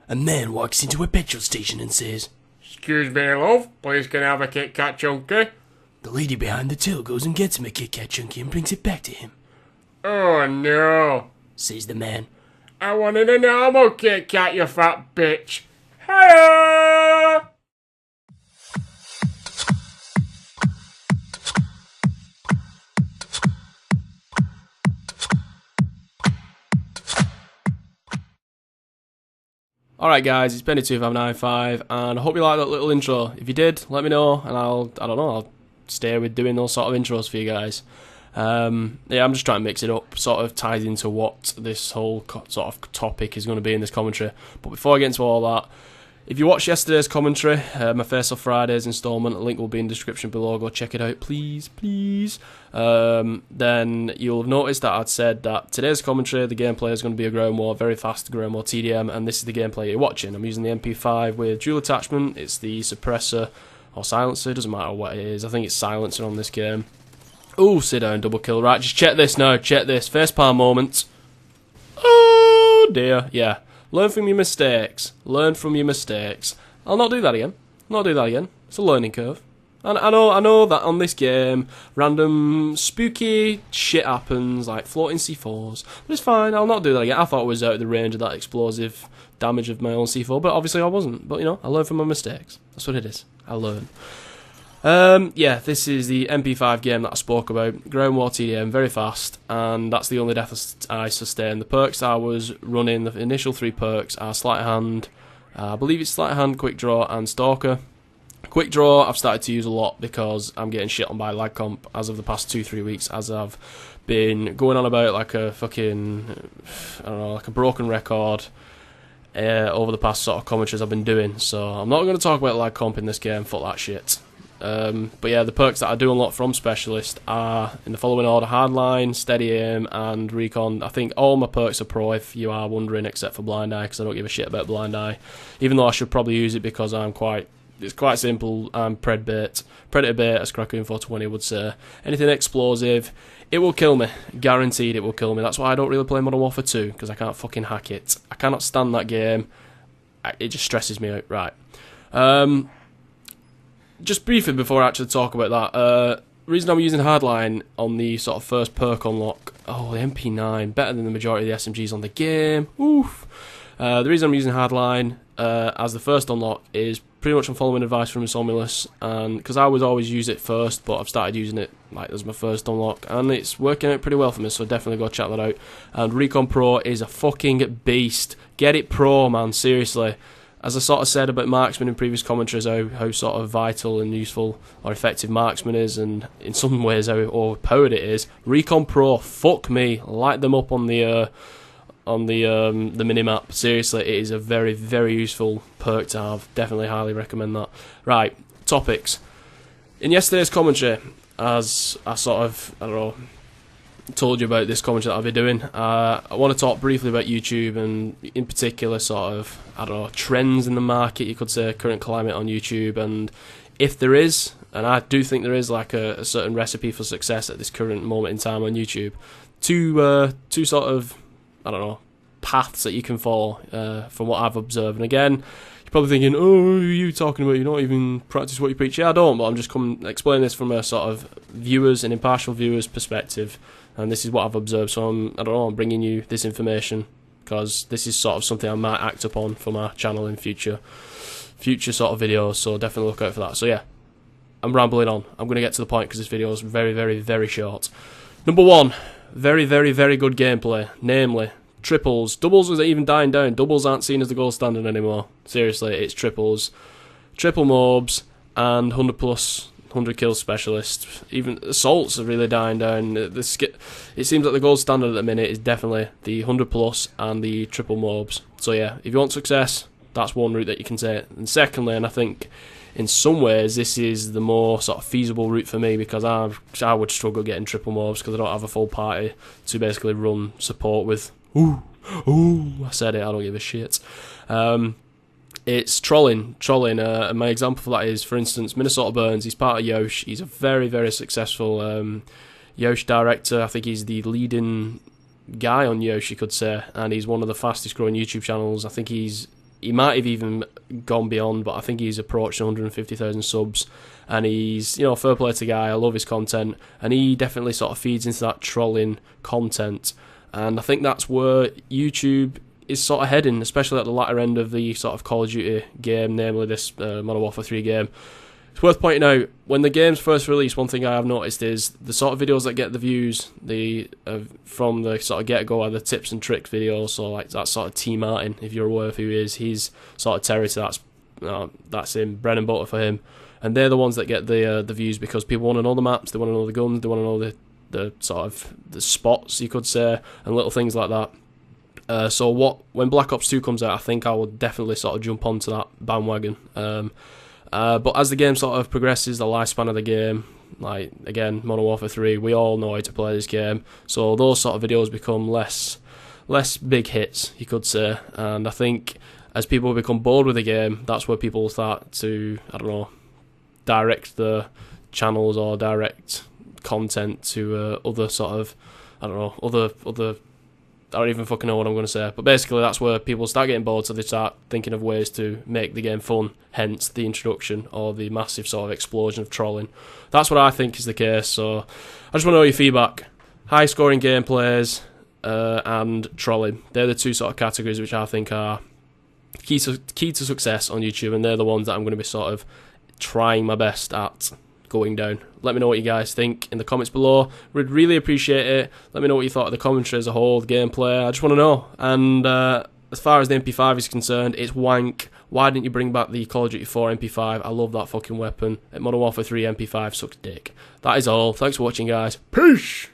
A man walks into a petrol station and says, "Excuse me, love, please can I have a Kit Kat chunky?" The lady behind the till goes and gets him a Kit Kat chunky and brings it back to him. "Oh no," says the man. "I wanted a normal Kit Kat, you fat bitch." Hiya! Alright guys, it's Benny2595 and I hope you like that little intro. If you did, let me know and I'll stay with doing those sort of intros for you guys. Yeah, I'm just trying to mix it up, sort of ties into what this whole sort of topic is going to be in this commentary. But before I get into all that, if you watched yesterday's commentary, my Face Off Fridays installment, a link will be in the description below, go check it out please. Then you'll have noticed that I'd said that today's commentary, the gameplay is going to be a ground war, very fast ground war TDM, and this is the gameplay you're watching. I'm using the MP5 with dual attachment, it's the suppressor or silencer, doesn't matter what it is, I think it's silencer on this game. Ooh, sit down, double kill, right, just check this now, check this, facepalm moment. Oh dear, yeah. Learn from your mistakes. Learn from your mistakes. I'll not do that again. It's a learning curve. And I know that on this game, random spooky shit happens, like floating C4s. But it's fine, I'll not do that again. I thought it was out of the range of that explosive damage of my own C4, but obviously I wasn't. But, you know, I learn from my mistakes. That's what it is. I learn. Yeah, this is the MP5 game that I spoke about. Ground War TDM, very fast, and that's the only death I sustained. The perks I was running, the initial 3 perks are Sleight of Hand, I believe it's Sleight of Hand, Quick Draw, and Stalker. Quick Draw I've started to use a lot because I'm getting shit on by lag comp as of the past 2-3 weeks, as I've been going on about like a fucking, I don't know, like a broken record over the past sort of commentaries I've been doing. So I'm not going to talk about lag comp in this game, fuck that shit. But yeah, the perks that I do unlock from Specialist are, in the following order, Hardline, Steady Aim, and Recon. I think all my perks are pro, if you are wondering, except for Blind Eye, because I don't give a shit about Blind Eye. Even though I should probably use it because it's quite simple, I'm Predator bait, as Kraken420 would say. Anything explosive, it will kill me. Guaranteed it will kill me. That's why I don't really play Modern Warfare 2, because I can't fucking hack it. I cannot stand that game. It just stresses me out. Right. Just briefly before I actually talk about that, reason I'm using Hardline on the sort of first perk unlock, oh, the MP9, better than the majority of the SMGs on the game, oof. The reason I'm using Hardline as the first unlock is pretty much I'm following advice from Insomulus, and because I would always use it first, but I've started using it like as my first unlock, and it's working out pretty well for me, so definitely go check that out. And Recon Pro is a fucking beast. Get it pro, man, seriously. As I sort of said about marksman in previous commentaries, how sort of vital and useful or effective marksman is, and in some ways how overpowered it is. Recon Pro, fuck me, light them up on the minimap. Seriously, it is a very, very useful perk to have. Definitely highly recommend that. Right, topics. In yesterday's commentary, as I sort of, I don't know, told you about this commentary that I'll be doing, I want to talk briefly about YouTube, and in particular sort of, I don't know, trends in the market, you could say, current climate on YouTube, and if there is, and I do think there is, like a certain recipe for success at this current moment in time on YouTube, two sort of, I don't know, paths that you can follow from what I've observed. And again, you're probably thinking, oh, who are you talking about? You don't even practice what you preach. Yeah, I don't, but I'm just explaining this from a sort of viewers and impartial viewers perspective. And this is what I've observed, so I'm bringing you this information because this is sort of something I might act upon for my channel in future sort of videos, so definitely look out for that. So yeah, I'm rambling on. I'm going to get to the point because this video is very, very, very short. Number 1, very, very, very good gameplay, namely triples. Doubles are even dying down. Doubles aren't seen as the gold standard anymore. Seriously, it's triples. Triple mobs and 100 kill specialist. Even assaults are really dying down. It seems like the gold standard at the minute is definitely the 100 plus and the triple mobs. So yeah, if you want success, that's one route that you can take. And secondly, and I think in some ways this is the more sort of feasible route for me, because I would struggle getting triple mobs because I don't have a full party to basically run support with. Ooh, I said it, I don't give a shit. It's trolling. And my example for that is, for instance, Minnesota Burns. He's part of Yosh. He's a very, very successful Yosh director. I think he's the leading guy on Yosh, you could say, and he's one of the fastest growing YouTube channels. I think he's he might have even gone beyond, but I think he's approached 150,000 subs, and he's, you know, fair play to the guy. I love his content, and he definitely sort of feeds into that trolling content, and I think that's where YouTube is sort of heading, especially at the latter end of the sort of Call of Duty game, namely this Modern Warfare 3 game. It's worth pointing out, when the game's first released, one thing I have noticed is the sort of videos that get the views, from the sort of get-go are the tips and tricks videos. So like that sort of T Martin, if you're aware of who he is, he's sort of territory, that's him, bread and butter for him. And they're the ones that get the views, because people want to know the maps, they want to know the guns, they want to know the sort of the spots, you could say, and little things like that. So when Black Ops 2 comes out, I think I will definitely sort of jump onto that bandwagon. But as the game sort of progresses, the lifespan of the game, like again, Modern Warfare 3, we all know how to play this game, so those sort of videos become less big hits, you could say. And I think as people become bored with the game, that's where people start to, I don't know, direct the channels or direct content to other sort of, I don't know, other I don't even fucking know what I'm going to say, but basically that's where people start getting bored, so they start thinking of ways to make the game fun, hence the introduction or the massive sort of explosion of trolling. That's what I think is the case, so I just want to know your feedback. High scoring gameplays and trolling, they're the two sort of categories which I think are key to success on YouTube, and they're the ones that I'm going to be sort of trying my best at going down. Let me know what you guys think in the comments below. We'd really appreciate it. Let me know what you thought of the commentary as a whole, the gameplay. I just want to know. And as far as the MP5 is concerned, it's wank. Why didn't you bring back the Call of Duty 4 MP5? I love that fucking weapon. At Modern Warfare 3 MP5 sucks dick. That is all. Thanks for watching, guys. Peace!